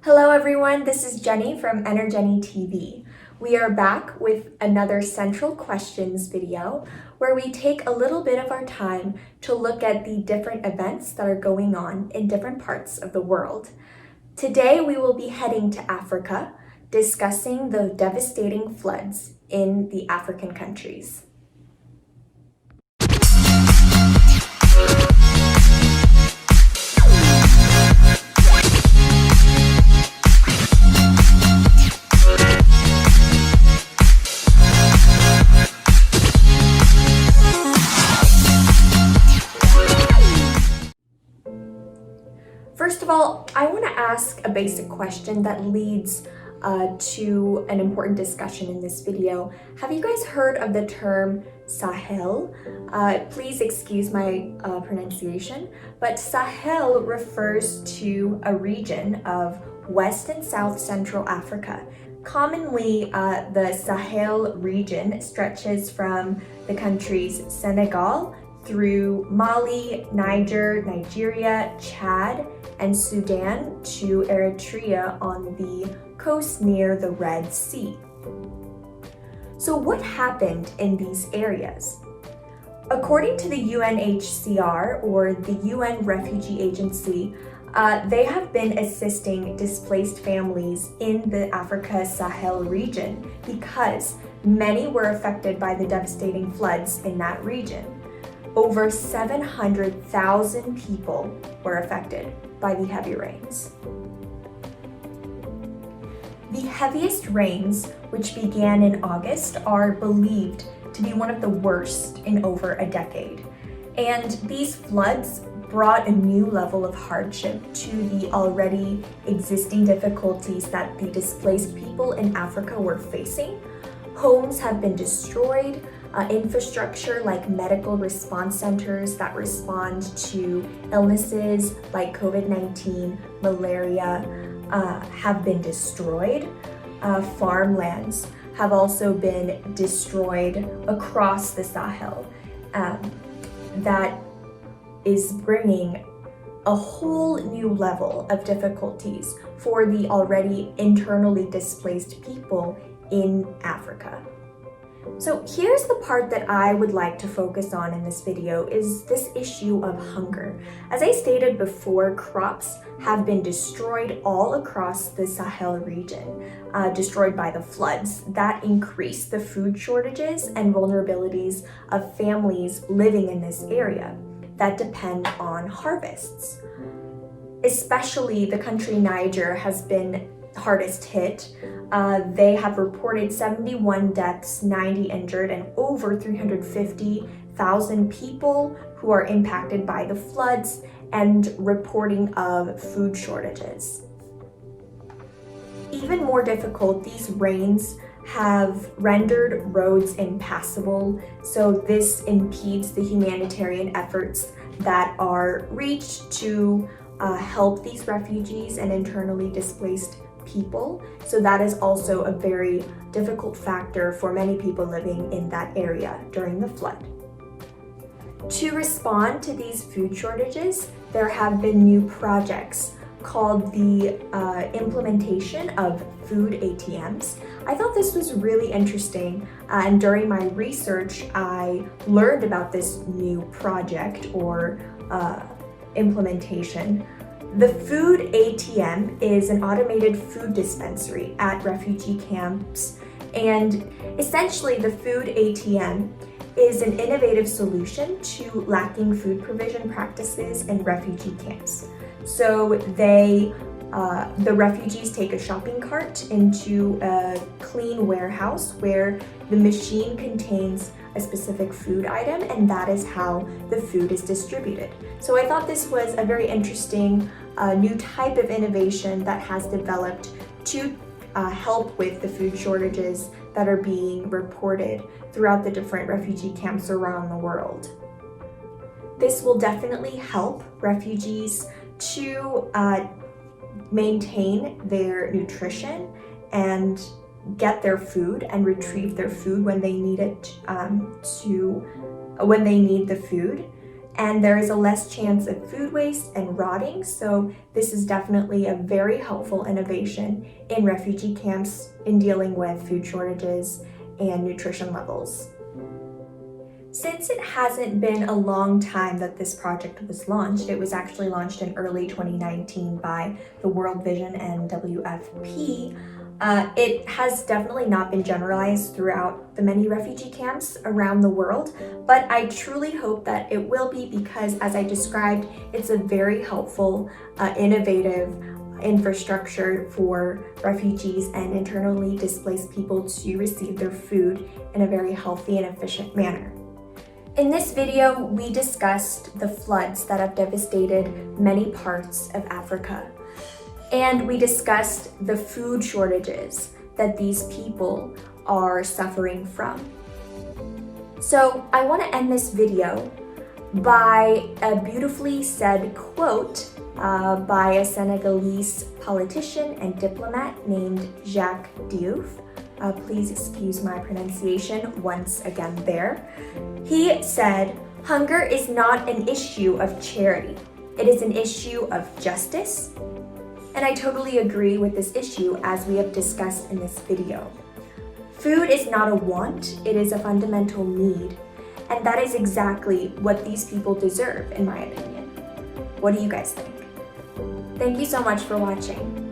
Hello everyone, this is Jenny from EnerJennyTV. We are back with another Central Questions video where we take a little bit of our time to look at the different events that are going on in different parts of the world. Today we will be heading to Africa, discussing the devastating floods in the African countries. First of all, I want to ask a basic question that leads to an important discussion in this video. Have you guys heard of the term Sahel? Please excuse my pronunciation, but Sahel refers to a region of West and South Central Africa. Commonly, the Sahel region stretches from the countries Senegal through Mali, Nigeria, Chad, and Sudan to Eritrea on the coast near the Red Sea. So what happened in these areas? According to the UNHCR, or the UN Refugee Agency, they have been assisting displaced families in the Africa Sahel region because many were affected by the devastating floods in that region. Over 700,000 people were affected by the heavy rains. The heaviest rains, which began in August, are believed to be one of the worst in over a decade. And these floods brought a new level of hardship to the already existing difficulties that the displaced people in Africa were facing. Homes have been destroyed. Infrastructure like medical response centers that respond to illnesses like COVID-19, malaria, have been destroyed. Farmlands have also been destroyed across the Sahel. That is bringing a whole new level of difficulties for the already internally displaced people in Africa. So here's the part that I would like to focus on in this video, is this issue of hunger. As I stated before, crops have been destroyed all across the Sahel region, destroyed by the floods. That increased the food shortages and vulnerabilities of families living in this area that depend on harvests. Especially the country Niger has been hardest hit. They have reported 71 deaths, 90 injured, and over 350,000 people who are impacted by the floods and reporting of food shortages. Even more difficult, these rains have rendered roads impassable, so this impedes the humanitarian efforts that are reached to help these refugees and internally displaced people. So that is also a very difficult factor for many people living in that area during the flood. To respond to these food shortages, there have been new projects called the implementation of food ATMs. I thought this was really interesting, and during my research, I learned about this new project or implementation. The food ATM is an automated food dispensary at refugee camps, and essentially the food ATM is an innovative solution to lacking food provision practices in refugee camps. So the refugees take a shopping cart into a clean warehouse where the machine contains a specific food item, and that is how the food is distributed. So I thought this was a very interesting new type of innovation that has developed to help with the food shortages that are being reported throughout the different refugee camps around the world. This will definitely help refugees to maintain their nutrition and get their food and retrieve their food when they need it when they need the food and there is a less chance of food waste and rotting. So this is definitely a very helpful innovation in refugee camps in dealing with food shortages and nutrition levels. Since it hasn't been a long time that this project was launched, it was actually launched in early 2019 by the World Vision and WFP, it has definitely not been generalized throughout the many refugee camps around the world, but I truly hope that it will be because, as I described, it's a very helpful, innovative infrastructure for refugees and internally displaced people to receive their food in a very healthy and efficient manner. In this video, we discussed the floods that have devastated many parts of Africa. And we discussed the food shortages that these people are suffering from. So I want to end this video by a beautifully said quote by a Senegalese politician and diplomat named Jacques Diouf. Please excuse my pronunciation once again there. He said, "Hunger is not an issue of charity. It is an issue of justice." And I totally agree with this issue, as we have discussed in this video. Food is not a want, it is a fundamental need. And that is exactly what these people deserve, in my opinion. What do you guys think? Thank you so much for watching.